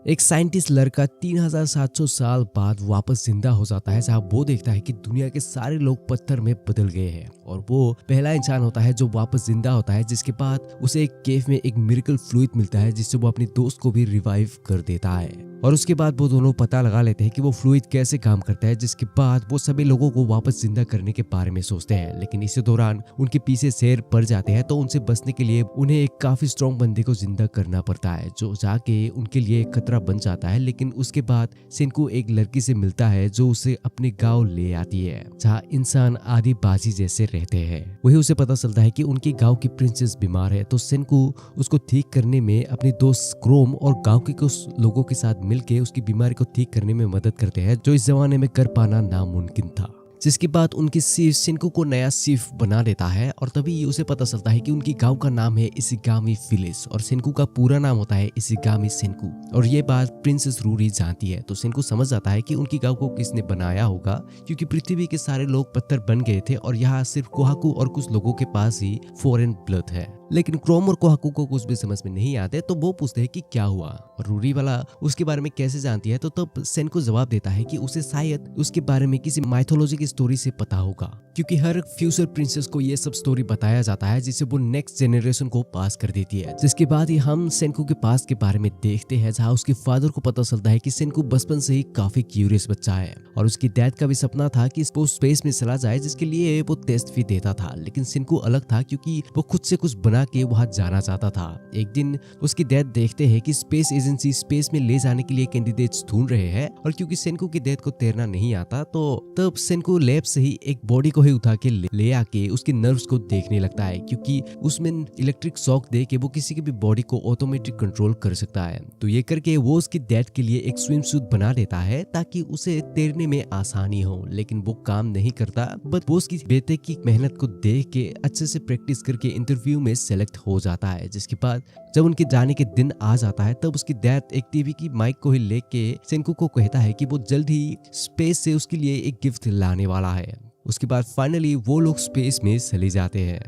एक साइंटिस्ट लड़का 3700 साल बाद वापस जिंदा हो जाता है, जहां वो देखता है कि दुनिया के सारे लोग पत्थर में बदल गए हैं और वो पहला इंसान होता है जो वापस जिंदा होता है। जिसके बाद उसे एक केव में एक मिरेकल फ्लूइड मिलता है जिससे वो अपने दोस्त को भी रिवाइव कर देता है और उसके बाद वो दोनों पता लगा लेते हैं कि वो फ्लूइड कैसे काम करता है। जिसके बाद वो सभी लोगों को वापस जिंदा करने के बारे में सोचते हैं, लेकिन इसी दौरान उनके पीछे शेर पड़ जाते हैं, तो उनसे बचने के लिए उन्हें एक काफी स्ट्रॉन्ग बंदे को जिंदा करना पड़ता है जो जाके उनके लिए एक खतरा बन जाता है। लेकिन उसके बाद सिनको एक लड़की से मिलता है जो उसे अपने गांव ले आती है जहाँ इंसान आदिवासी जैसे रहते हैं। वही उसे पता चलता है कि उनके गांव की प्रिंसेस बीमार है, तो सिनको उसको ठीक करने में अपने दोस्त क्रोम और गांव के कुछ लोगों के साथ मिलके उसकी बीमारी को ठीक करने में मदद करते हैं, जो इस जमाने में कर पाना नामुमकिन था। जिसके बाद उनकी चीफ सिनको को नया चीफ बना देता है और तभी उसे पता चलता है कि उनकी गांव का नाम है इशिगामी विलेज और सिनको का पूरा नाम होता है इशिगामी सिनको। और ये बात प्रिंसेस रूरी जानती है, तो सिनको समझ जाता है कि उनकी गांव को किसने बनाया होगा, क्योंकि पृथ्वी के सारे लोग पत्थर बन गए थे और यहाँ सिर्फ कोहाकू और कुछ लोगों के पास ही फॉरेन ब्लड है। लेकिन क्रोम और कोहाकू को कुछ भी समझ में नहीं आते, तो वो पूछते हैं कि क्या हुआ और रूरी वाला उसके बारे में कैसे जानती है। तो तब सिनको जवाब देता है कि उसे शायद उसके बारे में किसी माइथोलॉजी की स्टोरी से पता होगा, क्योंकि हर फ्यूचर प्रिंसेस को ये सब स्टोरी बताया जाता है जिससे वो नेक्स्ट जनरेशन को पास कर देती है। जिसके बाद ही हम सिनको के पास के बारे में देखते हैं, जहाँ उसके फादर को पता चलता है कि सिनको बचपन से ही काफी क्यूरियस बच्चा है और उसकी डैड का भी सपना था कि वो स्पेस में चला जाए, जिसके लिए वो टेस्ट भी देता था। लेकिन सिनको अलग था, क्योंकि वो खुद से कुछ बना के वहां जाना चाहता था। एक दिन उसकी डैड देखते हैं कि स्पेस एजेंसी स्पेस में ले जाने के लिए कैंडिडेट्स ढूंढ रहे हैं और क्योंकि सिनको की डैड को तैरना नहीं आता, तो तब सिनको लैब से ही एक बॉडी को ही उठा के ले आके उसके नर्व्स को देखने लगता है, क्योंकि उसमें इलेक्ट्रिक शॉक दे के वो किसी की भी बॉडी को ऑटोमेटिक कंट्रोल कर सकता है। तो ये करके वो उसकी डैड के लिए एक स्विम सूट बना देता है ताकि उसे तैरने में आसानी हो। लेकिन वो काम नहीं करता, बट वो उसकी बेटे की मेहनत को देख के अच्छे से प्रैक्टिस करके इंटरव्यू में सेलेक्ट हो जाता है। जिसके बाद जब उनके जाने के दिन आ जाता है, तब उसकी डैड एक टीवी की माइक को ही लेके सिनको को कहता है कि वो जल्द ही स्पेस से उसके लिए एक गिफ्ट लाने वाला है। उसके बाद फाइनली वो लोग स्पेस में चले जाते हैं।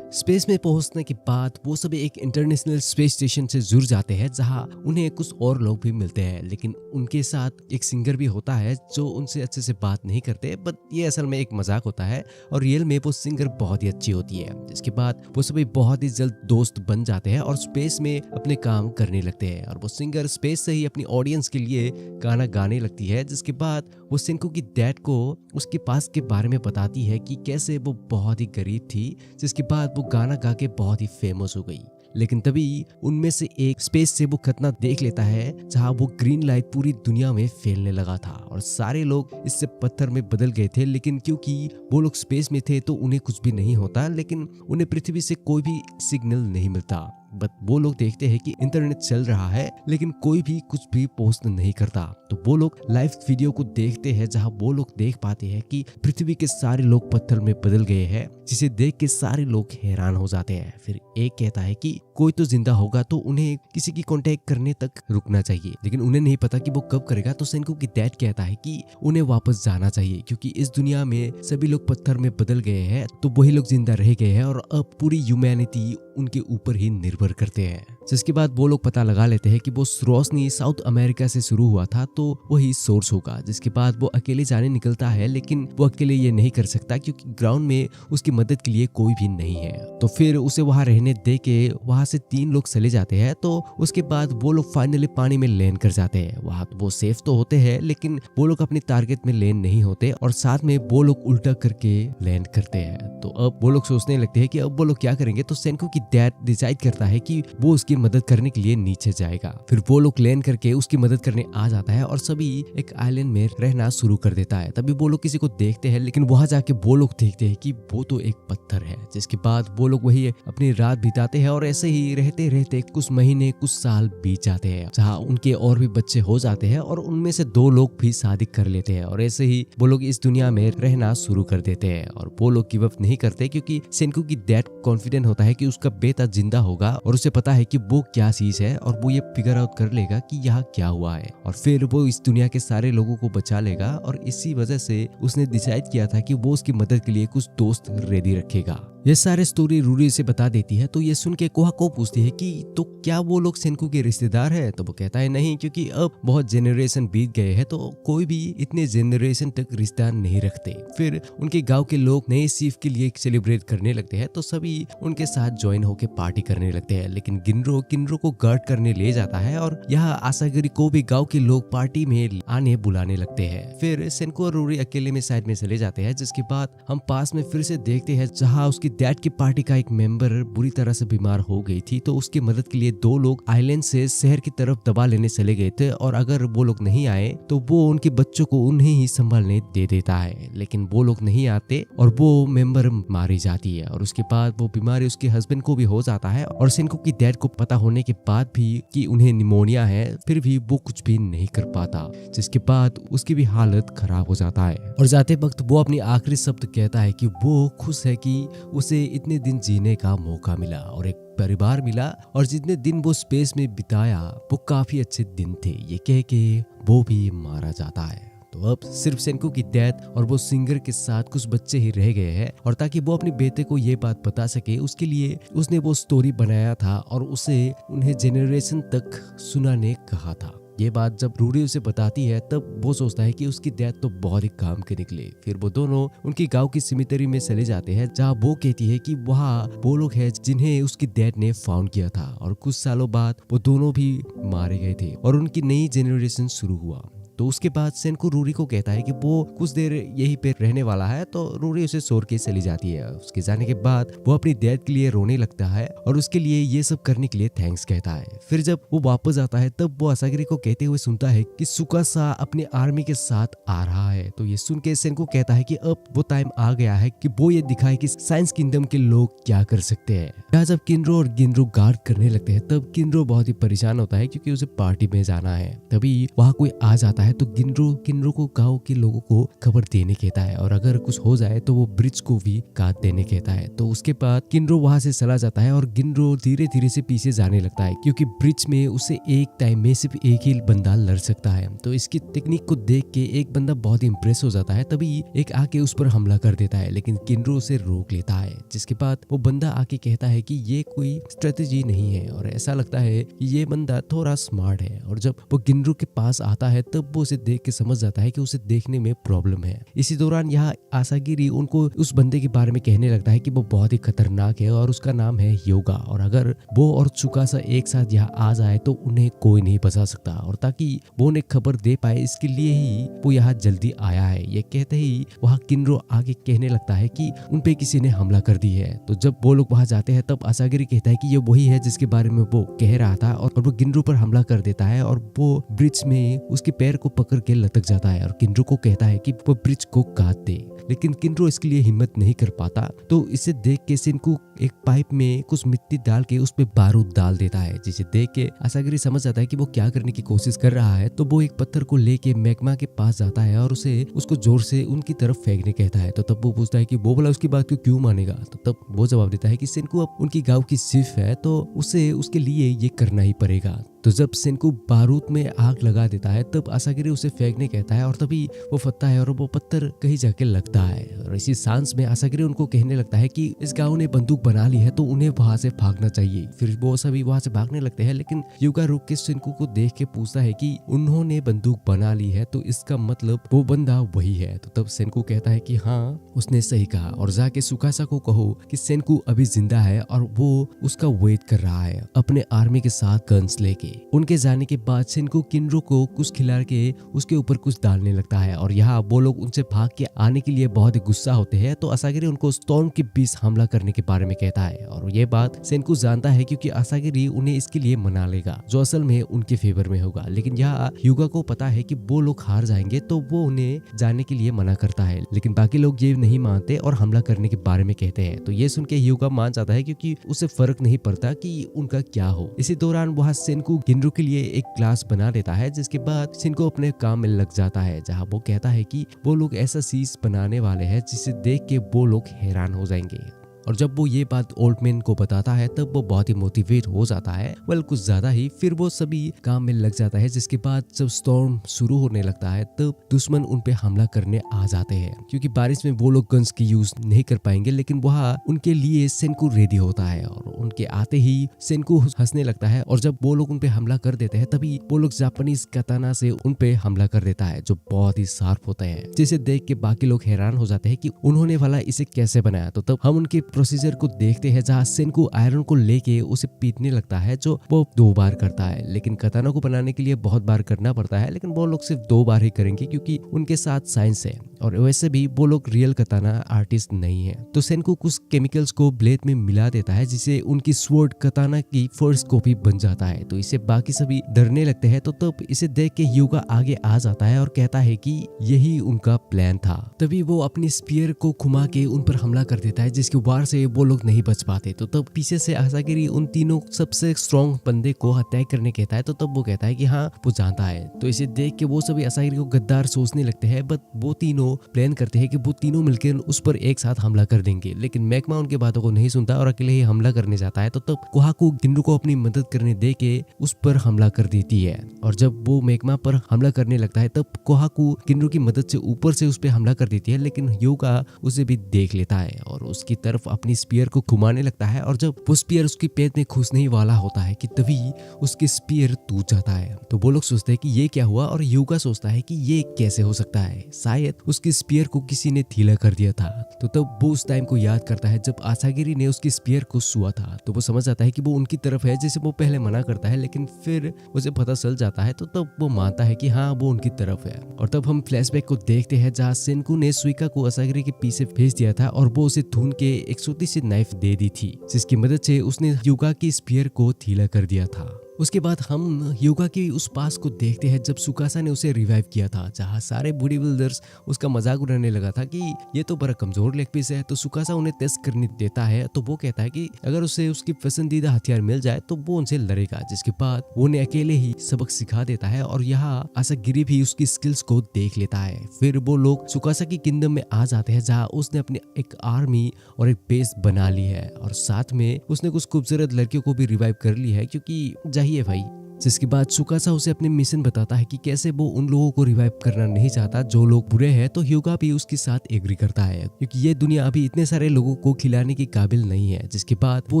स्पेस में पहुंचने के बाद वो सभी एक इंटरनेशनल स्पेस स्टेशन से जुड़ जाते हैं, जहां उन्हें कुछ और लोग भी मिलते हैं। लेकिन उनके साथ एक सिंगर भी होता है जो उनसे अच्छे से बात नहीं करते, बट ये असल में एक मजाक होता है और रियल में वो सिंगर बहुत ही अच्छी होती है। जिसके बाद वो सभी बहुत ही जल्द दोस्त बन जाते हैं और स्पेस में अपने काम करने लगते हैं और वो सिंगर स्पेस से ही अपनी ऑडियंस के लिए गाना गाने लगती है। जिसके बाद वो सिनको की डैड को उसके पास के बारे में बताती है कि कैसे वो बहुत ही गरीब थी, जिसके बाद वो गाना गा के बहुत ही फेमस हो गई। लेकिन तभी उनमें से एक स्पेस से वो खतना देख लेता है, जहां वो ग्रीन लाइट पूरी दुनिया में फैलने लगा था और सारे लोग इससे पत्थर में बदल गए थे। लेकिन क्योंकि वो लोग स्पेस में थे तो उन्हें कुछ भी नहीं होता, लेकिन उन्हें पृथ्वी से कोई भी सिग्नल नहीं मिलता। बट वो लोग देखते हैं कि इंटरनेट चल रहा है लेकिन कोई भी कुछ भी पोस्ट नहीं करता। तो वो लोग लाइव वीडियो को देखते हैं, जहां वो लोग देख पाते हैं कि पृथ्वी के सारे लोग पत्थर में बदल गए हैं, जिसे देख के सारे लोग हैरान हो जाते हैं। फिर एक कहता है कि कोई तो जिंदा होगा तो उन्हें किसी की कांटेक्ट करने तक रुकना चाहिए, लेकिन उन्हें नहीं पता कि वो कब करेगा। तो सिनको की डैड कहता है कि उन्हें वापस जाना चाहिए, क्योंकि इस दुनिया में सभी लोग पत्थर में बदल गए हैं, तो वही लोग जिंदा रह गए हैं और अब पूरी ह्यूमैनिटी उनके ऊपर ही निर्भर करते हैं। जिसके बाद वो लोग पता लगा लेते हैं कि वो रोशनी साउथ अमेरिका से शुरू हुआ था, तो वही सोर्स होगा। जिसके बाद वो अकेले जाने निकलता है, लेकिन वो अकेले ये नहीं कर सकता क्योंकि ग्राउंड में उसकी मदद के लिए कोई भी नहीं है। तो फिर उसे वहां रहने दे के वहां से 3 लोग चले जाते हैं। तो उसके बाद वो लोग फाइनली पानी में लैंड कर जाते हैं। वहां वो सेफ तो होते हैं, लेकिन वो लोग अपने टारगेट में लैंड नहीं होते और साथ में वो लोग उल्टा करके लैंड करते हैं। तो अब वो लोग सोचने लगते हैं कि अब वो लोग क्या करेंगे। तो सिनको की डैड डिसाइड करता है कि वो उसकी मदद करने के लिए नीचे जाएगा। फिर वो लोग लैंड करके उसकी मदद करने आ जाता है और सभी एक आइलैंड में रहना शुरू कर देता है। तभी वो लोग किसी को देखते हैं, लेकिन वहां जाके वो लोग देखते हैं कि वो तो एक पत्थर है। जिसके बाद वो लोग वही अपनी रात बिताते हैं और ऐसे ही रहते रहते कुछ महीने कुछ साल बीत जाते हैं, जहाँ उनके और भी बच्चे हो जाते हैं और उनमें से 2 लोग भी शादी कर लेते हैं और ऐसे ही वो लोग इस दुनिया में रहना शुरू कर देते हैं। और वो लोग गिव अप नहीं करते, क्योंकि सिनको की डैड कॉन्फिडेंट होता है कि उसका बेटा जिंदा होगा और उसे पता है कि वो क्या चीज है और वो ये फिगर आउट कर लेगा कि यहाँ क्या हुआ है और फिर वो इस दुनिया के सारे लोगों को बचा लेगा। और इसी वजह से उसने डिसाइड किया था कि वो उसकी मदद के लिए कुछ दोस्त रेडी रखेगा। ये सारे स्टोरी रूरी से बता देती है। तो ये सुन के कोहाको युका पूछती है कि तो क्या वो लोग सेनको के रिश्तेदार है, तो वो कहता है नहीं, क्योंकि अब बहुत जेनरेशन बीत गए हैं तो कोई भी इतने जेनरेशन तक रिश्ता नहीं रखते। फिर उनके गांव के लोग नए चीफ के लिए सेलिब्रेट करने लगते हैं तो सभी उनके साथ ज्वाइन होकर पार्टी करने लगते हैं। लेकिन किनरो को गार्ड करने ले जाता है और यहाँ आसागिरी को भी गांव के लोग पार्टी में आने बुलाने लगते हैं। फिर सेनको और रूरी अकेले में साइड में चले जाते हैं, जिसके बाद हम पास में फिर से देखते हैं जहाँ उसकी डैड की पार्टी का एक मेंबर बुरी तरह से बीमार हो गई थी, तो उसकी मदद के लिए दो लोग आइलैंड से शहर की तरफ दवा लेने चले गए थे और अगर वो लोग नहीं आए तो वो उनके बच्चों को उन्हें ही संभालने दे देता है। लेकिन वो लोग नहीं आते और वो मेंबर मारी जाती है और उसके बाद वो बीमारी उसके हस्बैंड को भी हो जाता है और सेनको की डैड को पता होने के बाद भी कि उन्हें निमोनिया है, फिर भी वो कुछ भी नहीं कर पाता, जिसके बाद उसकी भी हालत खराब हो जाता है। और जाते वक्त वो अपनी आखिरी शब्द कहता है कि वो खुश है कि उसे इतने दिन जीने का मौका मिला और एक परिवार मिला और जितने दिन वो स्पेस में बिताया वो काफी अच्छे दिन थे, ये कह के वो भी मारा जाता है। तो अब सिर्फ सेनको की डेथ और वो सिंगर के साथ कुछ बच्चे ही रह गए हैं और ताकि वो अपने बेटे को ये बात बता सके उसके लिए उसने वो स्टोरी बनाया था और उसे उन्हें जेनरेशन तक सुनाने कहा था। ये बात जब रूडी उसे बताती है तब वो सोचता है कि उसकी डेथ तो बहुत ही काम के निकले। फिर वो दोनों उनकी गांव की सिमिटरी में चले जाते हैं जहाँ वो कहती है कि वहाँ वो लोग हैं जिन्हें उसकी डैड ने फाउंड किया था और कुछ सालों बाद वो दोनों भी मारे गए थे और उनकी नई जेनरेशन शुरू हुआ। तो उसके बाद सेनको रूरी को कहता है कि वो कुछ देर यहीं पे रहने वाला है, तो रूरी उसे छोड़ के चली जाती है। उसके जाने के बाद वो अपनी डैड के लिए रोने लगता है और उसके लिए ये सब करने के लिए थैंक्स कहता है। फिर जब वो वापस आता है तब वो असागिरी को कहते हुए सुनता है कि सुकासा अपने आर्मी के साथ आ रहा है। तो ये सुन के सेनको कहता है कि अब वो टाइम आ गया है कि वो ये दिखाए कि साइंस किंगडम के लोग क्या कर सकते हैं। यहाँ जब किनरो और गिनरो गार्ड करने लगते हैं तब किनरो बहुत ही परेशान होता है क्योंकि उसे पार्टी में जाना है। तभी वहाँ कोई आ जाता है तो किनरो को गांव के लोगों को खबर देने कहता है और अगर कुछ हो जाए तो वो ब्रिज को भी काट देने कहता है। तो उसके बाद किनरो वहां से चला जाता है और गिनरो धीरे धीरे से पीछे जाने लगता है क्योंकि ब्रिज में उसे एक टाइम में सिर्फ एक ही बंदा लड़ सकता है। तो इसकी टेक्निक को देख के एक बंदा बहुत ही इंप्रेस हो जाता है, तभी एक आके उस पर हमला कर देता है लेकिन किनरो उसे रोक लेता है। जिसके बाद वो बंदा आके कहता है कि ये कोई स्ट्रेटेजी नहीं है और ऐसा लगता है कि ये बंदा थोड़ा स्मार्ट है। और जब वो किनरो के पास आता है तब वो उसे देख के समझ जाता है कि उसे देखने में प्रॉब्लम है। इसी दौरान यहाँ आसागिरी उनको उस बंदे के बारे में कहने लगता है कि वो बहुत ही खतरनाक है और उसका नाम है योगा और अगर वो और चुकासा एक साथ यहाँ आ जाए तो उन्हें कोई नहीं बचा सकता और ताकि वो उन्हें खबर दे पाए इसके लिए ही वो यहाँ जल्दी आया है। ये कहते ही वहाँ किनरो आगे कहने लगता है कि उन पे किसी ने हमला कर दी है। तो जब वो लोग वहाँ जाते हैं तब आसागिरी कहता है कि ये वही है जिसके बारे में वो कह रहा था और वो गिनरो पर हमला कर देता है और वो ब्रिज में उसके पैर को पकड़ के लटक जाता है और किनरो को कहता है कि वो ब्रिज को काट दे, लेकिन किनरो इसके लिए हिम्मत नहीं कर पाता। तो इसे देख के सेनको एक पाइप में कुछ मिट्टी डाल के उस पे बारूद डाल देता है, जिसे देख के आसागिरी समझ जाता है कि वो क्या करने की कोशिश कर रहा है। तो वो एक पत्थर को लेके मैग्मा के पास जाता है और उसको जोर से उनकी तरफ फेंकने कहता है। तो तब वो पूछता है कि वो बोला उसकी बात क्यों मानेगा। तो तब वो जवाब देता है कि सेनको अब उनकी गांव की चीफ है तो उसे उसके लिए ये करना ही पड़ेगा। तो जब सेनको बारूद में आग लगा देता है तब आसागिरी उसे फेंकने कहता है और तभी वो फटता है और वो पत्थर कहीं जाके लगता है। और इसी सांस में आसागिरी उनको कहने लगता है कि इस गांव ने बंदूक बना ली है तो उन्हें वहां से भागना चाहिए। फिर वो सभी वहां से भागने लगते हैं लेकिन युगा रुक के सेनको को देख के पूछता है कि उन्होंने बंदूक बना ली है तो इसका मतलब वो बंदा वही है। तो तब सेनको कहता है कि हाँ उसने सही कहा और जाके सुकासा को कहो कि सेनको अभी जिंदा है और वो उसका वेट कर रहा है अपने आर्मी के साथ गन्स लेके। उनके जाने के बाद सेनको किनरो को कुछ खिला के उसके ऊपर कुछ डालने लगता है और यहाँ वो लोग उनसे भाग के आने के लिए बहुत ही गुस्सा होते हैं। तो आसागिरी उनको स्टॉर्म के बीच हमला करने के बारे में कहता है और ये बात सेनको जानता है क्योंकि आसागिरी उन्हें इसके लिए मना लेगा जो असल में उनके फेवर में होगा। लेकिन यहाँ युगा को पता है कि वो लोग हार जाएंगे तो वो उन्हें जाने के लिए मना करता है, लेकिन बाकी लोग ये नहीं मानते और हमला करने के बारे में कहते हैं। तो ये सुन के युगा मान जाता है क्योंकि उसे फर्क नहीं पड़ता कि उनका क्या हो। इसी दौरान वहाँ सेनको गिनरो के लिए एक क्लास बना देता है, जिसके बाद सेनको अपने काम में लग जाता है जहाँ वो कहता है कि वो लोग ऐसा चीज बनाने वाले हैं जिसे देख के वो लोग हैरान हो जाएंगे। और जब वो ये बात ओल्ड मैन को बताता है तब वो बहुत ही मोटिवेट हो जाता है, वेल कुछ ज्यादा ही। फिर वो सभी काम में लग जाता है, जिसके बाद जब स्टॉर्म शुरू होने लगता है तब दुश्मन उन पे हमला करने आ जाते हैं। क्योंकि बारिश में वो लोग गन्स की यूज नहीं कर पाएंगे, लेकिन वहाँ उनके लिए सेनको रेडी होता है और उनके आते ही सेनको हंसने लगता है। और जब वो लोग उन पे हमला कर देते हैं तभी वो लोग जापानीज कताना से उन पे हमला कर देता है, जो बहुत ही शार्प होता है, जिसे देख के बाकी लोग हैरान हो जाते हैं कि उन्होंने वाला इसे कैसे बनाया। तो तब हम उनके प्रोसीजर को देखते हैं, जहाँ सेनको आयरन को लेके उसे पीटने लगता है, जो वो 2 बार करता है। लेकिन कताना को बनाने के लिए बहुत बार करना पड़ता है, लेकिन वो लोग सिर्फ 2 बार ही करेंगे क्योंकि उनके साथ साइंस है और वैसे भी वो लोग रियल कताना आर्टिस्ट नहीं है। तो सेनको कुछ केमिकल्स को ब्लेड में मिला देता है, जिसे उनकी स्वॉर्ड कताना की फर्स्ट कॉपी बन जाता है। तो इसे बाकी सभी डरने लगते हैं। तो तब इसे देख के ह्यूगा आगे आ जाता है और कहता है कि यही उनका प्लान था। तभी वो अपनी स्पीयर को घुमा के उन पर हमला कर देता है, जिसके वार से वो लोग नहीं बच पाते। तो तब पीछे से असागिरी उन तीनों सबसे स्ट्रॉन्ग बंदे को अटैक करने कहता है। तो तब वो कहता है कि हाँ वो जानता है। तो इसे देख के वो सभी असागिरी को गद्दार सोचने लगते हैं, बट वो तीनों प्लान करते हैं कि वो तीनों मिलकर उस पर एक साथ हमला कर देंगे। लेकिन मैग्मा उनके बातों को नहीं सुनता और अकेले ही हमला करने जाता है। तो तब कोहाकू गिनरू को अपनी मदद करने दे के उस पर हमला कर देती है। और जब वो मैग्मा पर हमला करने लगता है तब कोहाकू गिनरू की मदद से ऊपर से उस पर हमला कर देती है, लेकिन ह्यूगा उसे भी देख लेता है और उसकी तरफ अपनी स्पीयर को घुमाने लगता है। और जब वो स्पीयर उसकी पेट में घुसने ही वाला होता है कि तभी उसकी स्पीयर टूट जाता है। तो वो लोग सोचते हैं कि ये क्या हुआ और ह्यूगा सोचता है कि ये कैसे हो सकता है, शायद उसकी स्पीयर को किसी ने ढीला कर दिया था। तो तब वो उस टाइम को याद करता है जब असागिरी ने उसकी स्पीयर को छुआ था। तो वो समझ जाता है कि वो उनकी तरफ है, जिसे वो पहले मना करता है, लेकिन फिर उसे पता चल जाता है। तो तब वो मानता है कि हाँ वो उनकी तरफ है। और तब हम फ्लैशबैक को देखते हैं जहाँ सेनको ने सुइका को असागिरी के पीछे भेज दिया था और वो उसे ढूंढ के एक छोटी सी नाइफ दे दी थी, जिसकी मदद से उसने ह्यूगा की स्पीयर को ढीला कर दिया था। उसके बाद हम ह्यूगा की उस पास को देखते हैं जब सुकासा ने उसे रिवाइव किया था, जहाँ सारे बॉडी बिल्डर्स उसका मजाक उड़ाने लगा था कि ये तो बड़ा कमजोर लेग पीस है। तो सुकासा उन्हें टेस्ट करने देता है। तो वो कहता है कि अगर उसे उसकी पसंदीदा हथियार मिल जाए तो वो उनसे लड़ेगा, जिसके बाद वो उन्हें अकेले ही सबक सिखा देता है। और यहाँ असागिरी भी उसकी स्किल्स को देख लेता है। फिर वो लोग सुकासा की किंगडम में आ जाते हैं, जहाँ उसने अपनी एक आर्मी और एक बेस बना ली है और साथ में उसने कुछ खूबसूरत लड़कियों को भी रिवाइव कर ली है, क्योंकि चाहिए भाई। जिसके बाद सुकासा उसे अपने मिशन बताता है कि कैसे वो उन लोगों को रिवाइव करना नहीं चाहता जो लोग बुरे हैं। तो ह्यूगा भी उसके साथ एग्री करता है, क्योंकि ये दुनिया अभी इतने सारे लोगों को खिलाने के काबिल नहीं है। जिसके बाद वो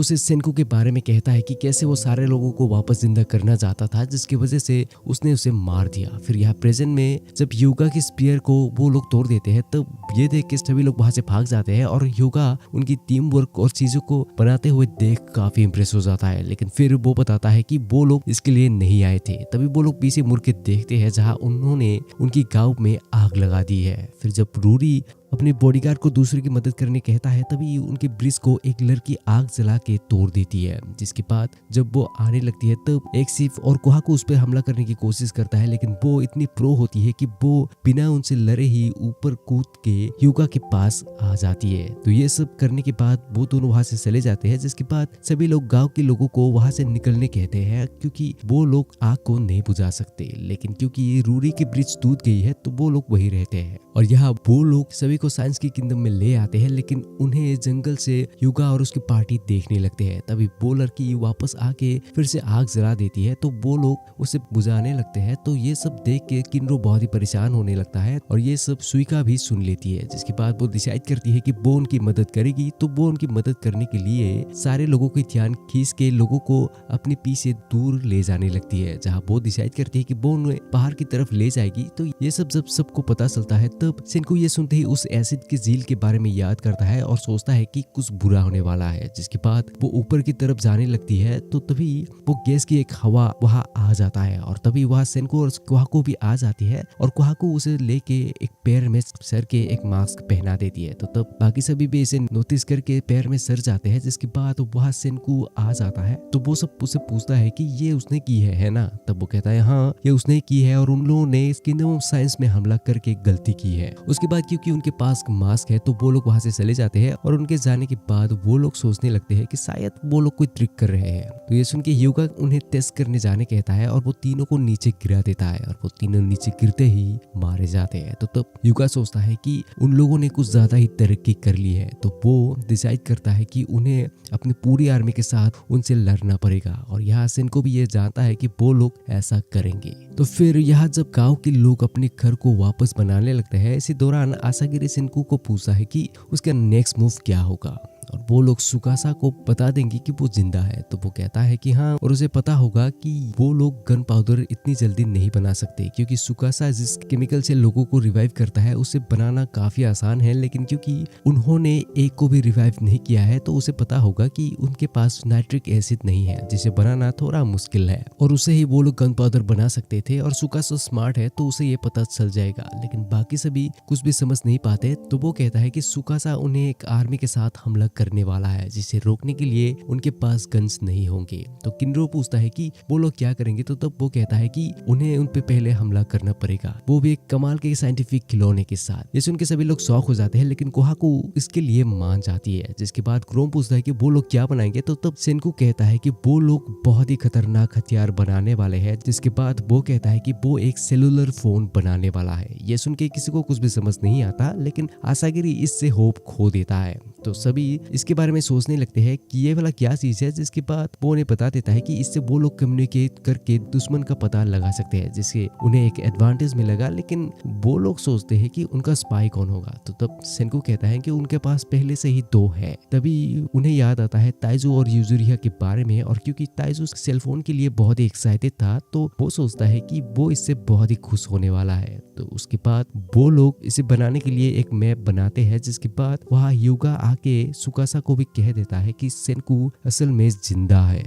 उसे सेनको के बारे में कहता है कि कैसे वो सारे लोगों को वापस जिंदा करना चाहता था, जिसकी वजह से उसने उसे मार दिया। फिर यहाँ प्रेजेंट में जब ह्यूगा की स्पीयर को वो लोग तोड़ देते हैं तब ये देख के सभी लोग वहां से भाग जाते हैं और ह्यूगा उनकी टीम वर्क और चीजों को बनाते हुए देख काफी इंप्रेस हो जाता है। लेकिन फिर वो बताता है कि वो लोग इसके लिए नहीं आए थे। तभी वो लोग पीछे मुड़ के देखते हैं जहां उन्होंने उनकी गांव में आग लगा दी है। फिर जब रूरी अपने बॉडीगार्ड को दूसरे की मदद करने कहता है तभी उनके ब्रिज को एक लड़की आग जला के तोड़ देती है। जिसके बाद जब वो आने लगती है तब एक सिफ और कोहाकू उस पर हमला करने की कोशिश करता है, लेकिन वो इतनी प्रो होती है कि वो बिना उनसे लड़े ही ऊपर कूद के ह्यूगा के पास आ जाती है। तो ये सब करने के बाद वो दोनों वहां से चले जाते हैं। जिसके बाद सभी लोग गाँव के लोगों को वहां से निकलने कहते हैं, क्योंकि वो लोग आग को नहीं बुझा सकते। लेकिन क्योंकि रूरी की ब्रिज टूट गई है तो वो लोग वही रहते हैं। और यहाँ वो लोग सभी को साइंस की किंगडम में ले आते हैं, लेकिन उन्हें जंगल से ह्यूगा और उसकी पार्टी देखने लगते हैं। तभी वो लड़की वापस आके फिर से आग जला देती है तो वो लोग उसे बुझाने लगते हैं। तो ये सब देख के किनरो बहुत ही परेशान होने लगता है और ये सब सुइका भी सुन लेती है। जिसके बाद वो डिसाइड करती है कि वो उनकी मदद करेगी। तो वो उनकी मदद करने के लिए सारे लोगों के ध्यान खींच के लोगों को अपने पीछे दूर ले जाने लगती है, जहाँ वो डिसाइड करती है कि वो उन्हें बाहर की तरफ ले जाएगी। तो ये सब जब सबको पता चलता है तब सेनको ये सुनते ही उस एसिड की झील के बारे में याद करता है और सोचता है कि कुछ बुरा होने वाला है। जिसके बाद वो ऊपर की तरफ जाने लगती है तो तभी वो गैस की एक हवा वहां आ जाता है और तभी वहां सेनको और कोहाकू भी आ जाती है और कोहाकू उसे लेके एक पैर में सर के एक मास्क पहना देती है। तो तब बाकी सभी भी इसे नोटिस करके पैर में सर जाते हैं। जिसके बाद वहां सेनको आ जाता है तो वो सब उससे पूछता है कि ये उसने की है ना। तब वो कहता है हाँ ये उसने की है और उन लोगों ने किंगडम ऑफ साइंस में हमला करके गलती की है। उसके बाद क्योंकि उनके पास मास्क है तो वो लोग वहां से चले जाते हैं और उनके जाने के बाद वो लोग सोचने लगते हैं कि शायद वो लोग कोई ट्रिक कर रहे हैं। तो ये सुन के ह्यूगा उन्हें टेस्ट करने जाने कहता है और वो तीनों को नीचे गिरा देता है और वो तीनों नीचे गिरते ही मारे जाते हैं। तो तब ह्यूगा सोचता है कि उन लोगों ने कुछ ज्यादा ही तरक्की कर ली है, तो वो डिसाइड करता है कि उन्हें अपनी पूरी आर्मी के साथ उनसे लड़ना पड़ेगा। और यहाँ सेनको भी ये जानता है कि वो लोग ऐसा करेंगे। तो फिर यहाँ जब गांव के लोग अपने घर को वापस बनाने लगते हैं, इसी दौरान आसागिरी सेनको को पूछता है कि उसका नेक्स्ट मूव क्या होगा और वो लोग सुकासा को बता देंगे कि वो जिंदा है। तो वो कहता है कि हाँ, और उसे पता होगा कि वो लोग गन पाउडर इतनी जल्दी नहीं बना सकते क्योंकि सुकासा जिस केमिकल से लोगों को रिवाइव करता है उसे बनाना काफी आसान है, लेकिन क्योंकि उन्होंने एक को भी रिवाइव नहीं किया है तो उसे पता होगा कि उनके पास नाइट्रिक एसिड नहीं है जिसे बनाना थोड़ा मुश्किल है और उसे ही वो लोग गन पाउडर बना सकते थे। और सुकासा स्मार्ट है तो उसे ये पता चल जाएगा, लेकिन बाकी सभी कुछ भी समझ नहीं पाते। तो वो कहता है कि सुकासा उन्हें एक आर्मी के साथ हमला करने वाला है जिसे रोकने के लिए उनके पास गन्स नहीं होंगे। तो किनरो पूछता है कि वो लोग क्या करेंगे, तो तब वो कहता है कि उन्हें उन पे पहले हमला करना पड़ेगा, वो भी एक कमाल के साइंटिफिक खिलौने के साथ। ये सुन के सभी लोग शौक हो जाते हैं, लेकिन कोहाकू इसके लिए मान जाती है। जिसके बाद क्रोम पूछता है कि वो लोग क्या बनाएंगे, तो तब सेनको कहता है कि वो लोग बहुत ही खतरनाक हथियार बनाने वाले हैं। जिसके बाद वो कहता है कि वो एक सेलुलर फोन बनाने वाला है। ये सुन के किसी को कुछ भी समझ नहीं आता, लेकिन आसागिरी इससे होप खो देता है। तो सभी इसके बारे में सोचने लगते हैं कि ये वाला क्या चीज है। जिसके बाद वो उन्हें बता देता है कि इससे वो लोग कम्युनिकेट करके दुश्मन का पता लगा सकते हैं, जिससे उन्हें एक एडवांटेज मिलेगा। लेकिन वो लोग सोचते हैं कि उनका स्पाई कौन होगा। तो तब सेनको कहता है कि उनके पास पहले से ही दो है। तभी उन्हें याद आता है ताइजू और यूजुरिया के बारे में, और क्योंकि ताइजू सेलफोन के लिए बहुत ही एक्साइटेड था तो वो सोचता है कि वो इससे बहुत ही खुश होने वाला है। तो उसके बाद वो लोग इसे बनाने के लिए एक मैप बनाते हैं। जिसके बाद वहाँ ह्यूगा आके सुकासा को भी कह देता है कि सेनको असल में जिंदा है।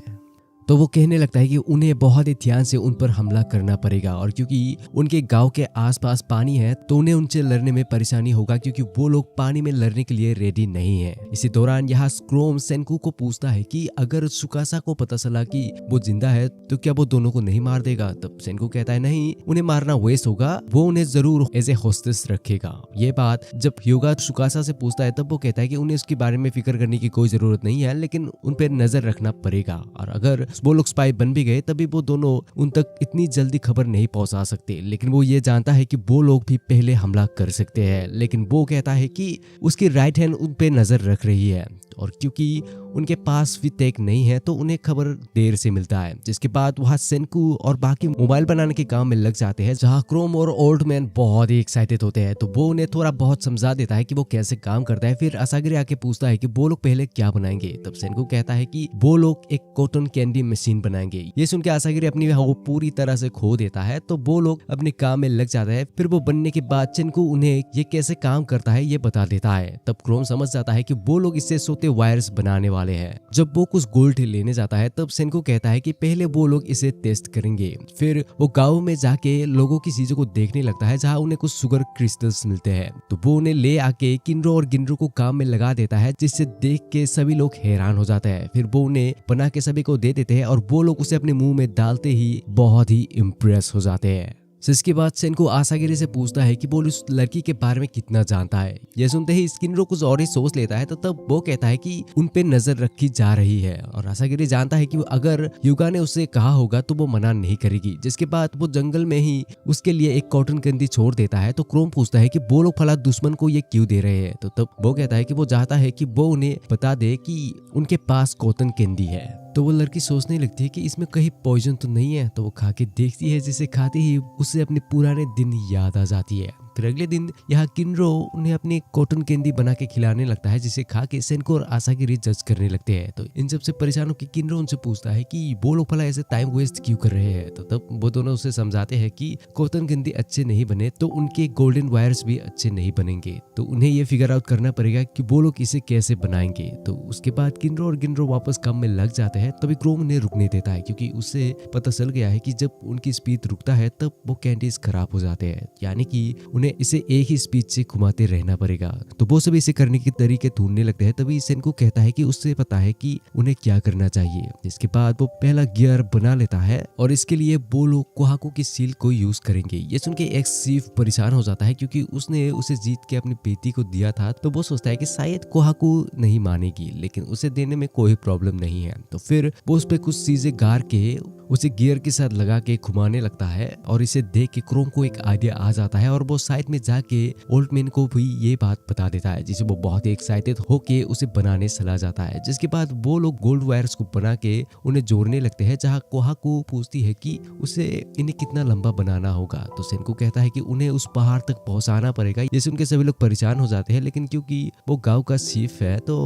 तो वो कहने लगता है कि उन्हें बहुत ही ध्यान से उन पर हमला करना पड़ेगा, और क्योंकि उनके गांव के आसपास पानी है तो उन्हें उनसे लड़ने में परेशानी होगा क्योंकि वो लोग पानी में लड़ने के लिए रेडी नहीं है। इसी दौरान यहाँ क्रोम सेनको को पूछता है कि अगर सुकासा को पता चला कि वो जिंदा है तो क्या वो दोनों को नहीं मार देगा। तब सेनको कहता है नहीं, उन्हें मारना वेस्ट होगा, वो उन्हें जरूर एज ए होस्टेस रखेगा। ये बात जब ह्यूगा सुकासा से पूछता है तब वो कहता है कि उन्हें उसके बारे में फिक्र करने की कोई जरूरत नहीं है, लेकिन उन पर नजर रखना पड़ेगा, और अगर वो लोग स्पाई बन भी गए तभी वो दोनों उन तक इतनी जल्दी खबर नहीं पहुंचा सकते। लेकिन वो ये जानता है कि वो लोग भी पहले हमला कर सकते हैं, लेकिन वो कहता है कि उसकी राइट हैंड उन पे नजर रख रही है, और क्योंकि उनके पास भी टेक नहीं है तो उन्हें खबर देर से मिलता है। जिसके बाद वहाँ सेनको और बाकी मोबाइल बनाने के काम में लग जाते हैं, जहाँ क्रोम और ओल्ड मैन बहुत ही एक्साइटेड होते हैं। तो वो उन्हें थोड़ा बहुत समझा देता है कि वो कैसे काम करता है। फिर आसागिरी आके पूछता है कि वो लोग पहले क्या बनाएंगे। तब सेनको कहता है कि वो लोग एक कॉटन कैंडी मशीन बनाएंगे। ये सुन के आसागिरी अपनी वो पूरी तरह से खो देता है। तो वो लोग अपने काम में लग जाता है। फिर वो बनने के बाद सेनको उन्हें ये कैसे काम करता है ये बता देता है। तब क्रोम समझ जाता है कि वो लोग इससे सोते वायर्स बनाने वाले हैं। जब वो कुछ गोल्ड लेने जाता है तब सेनको कहता है कि पहले वो लोग इसे टेस्ट करेंगे। फिर वो गांव में जाके लोगों की चीजों को देखने लगता है, जहाँ उन्हें कुछ शुगर क्रिस्टल्स मिलते हैं। तो वो उन्हें ले आके किनरो और गिनरो को काम में लगा देता है, जिससे देख के सभी लोग हैरान हो जाते हैं। फिर वो उन्हें बना के सभी को दे देते हैं और वो लोग उसे अपने मुंह में डालते ही बहुत ही इम्प्रेस हो जाते हैं। इसके बाद सेनको आसागिरी से पूछता है कि वो उस लड़की के बारे में कितना जानता है। यह सुनते ही किनरो कुछ और ही सोच लेता है। तो तब वो कहता है कि उन पे नजर रखी जा रही है, और आसागिरी जानता है कि अगर ह्यूगा ने उससे कहा होगा तो वो मना नहीं करेगी। जिसके बाद वो जंगल में ही उसके लिए एक कॉटन कैंडी छोड़ देता है। तो क्रोम पूछता है कि वो लोग फला दुश्मन को ये क्यों दे रहे हैं। तो तब वो कहता है कि वो चाहता है कि वो उन्हें बता दे कि उनके पास कॉटन कैंडी है। तो वो लड़की सोचने लगती है कि इसमें कहीं पॉइजन तो नहीं है। तो वो खा के देखती है, जिसे खाते ही उसे अपने पुराने दिन याद आ जाती है। फिर अगले दिन यहाँ किनरो उन्हें अपनी कॉटन कैंडी बना के खिलाने लगता है, जिसे खा के सेनको और आसागिरी जज करने लगते हैं। तो इन सब से परेशान होकर किनरो उनसे पूछता है कि वो लोग भला ऐसे टाइम वेस्ट क्यों कर रहे हैं। तो तब वो दोनों उसे समझाते हैं कि कॉटन कैंडी अच्छे नहीं बने तो उनके गोल्डन वायर्स भी अच्छे नहीं बनेंगे। तो उन्हें ये फिगर आउट करना पड़ेगा कि वो लोग इसे कैसे बनाएंगे। तो उसके बाद किनरो और गिनरो वापस काम में लग जाते हैं। तभी क्रोम उन्हें रुकने देता है, क्योंकि उससे पता चल गया है कि जब उनकी स्पीड रुकता है तब वो कैंडीज खराब हो जाते हैं, यानी कि उन्हें उन्हें इसे एक ही स्पीड से घुमाते रहना पड़ेगा। तो वो सभी इसे करने के तरीके ढूंढने लगते हैं। तभी सेनको कहता है कि उससे पता है कि उन्हें क्या करना चाहिए। इसके बाद वो पहला गियर बना लेता है और इसके लिए वो लोग कोहाकू की सील को यूज करेंगे। ये सुन के एक सीफ परेशान हो जाता है क्योंकि उसने उसे जीत के अपनी बेटी को दिया था। तो वो सोचता है कि शायद कोहाकू नहीं मानेगी, लेकिन उसे देने में कोई प्रॉब्लम नहीं है। तो फिर वो उस पे कुछ चीजें गार के उसे गियर के साथ लगा के घुमाने लगता है और इसे देख के क्रोम को एक आइडिया आ जाता है और वो साइड में जाके ओल्ड मैन को भी ये बात बता देता है, जिसे वो बहुत ही एक्साइटेड होके उसे बनाने चला जाता है। जिसके बाद वो लोग गोल्ड वायर्स को बना के उन्हें जोड़ने लगते हैं, जहाँ कोहाकू पूछती है कि उसे इन्हें कितना लंबा बनाना होगा। तो सेनको कहता है कि उन्हें उस पहाड़ तक पहुंचाना पड़ेगा। ये सुन के सभी लोग परेशान हो जाते हैं, लेकिन क्योंकि वो गाँव का चीफ है तो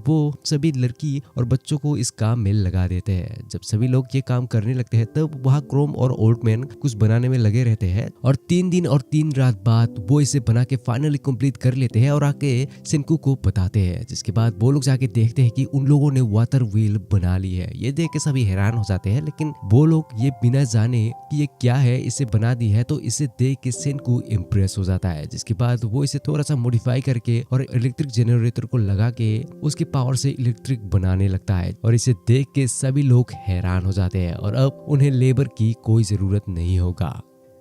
वो सभी लड़की और बच्चों को इस काम में लगा देते हैं। जब सभी लोग ये काम करने लगते हैं तब वहाँ क्रोम और ओल्ड मैन कुछ बनाने में लगे रहते हैं और 3 दिन और 3 रात बाद वो इसे बना के फाइनली कंप्लीट कर लेते हैं और आके सेनको को बताते हैं। जिसके बाद वो लोग जाके देखते हैं कि उन लोगों ने वाटर व्हील बना ली है। ये देख के सभी हैरान हो जाते हैं, लेकिन वो लोग ये बिना जाने कि ये क्या है इसे बना दी है। तो इसे देख के सेनको इम्प्रेस हो जाता है। जिसके बाद वो इसे थोड़ा सा मॉडिफाई करके और इलेक्ट्रिक जनरेटर को लगा के उसके पावर से इलेक्ट्रिक बनाने लगता है और इसे देख के सभी लोग हैरान हो जाते हैं और अब उन्हें लेबर की कोई जरूरत नहीं होगा।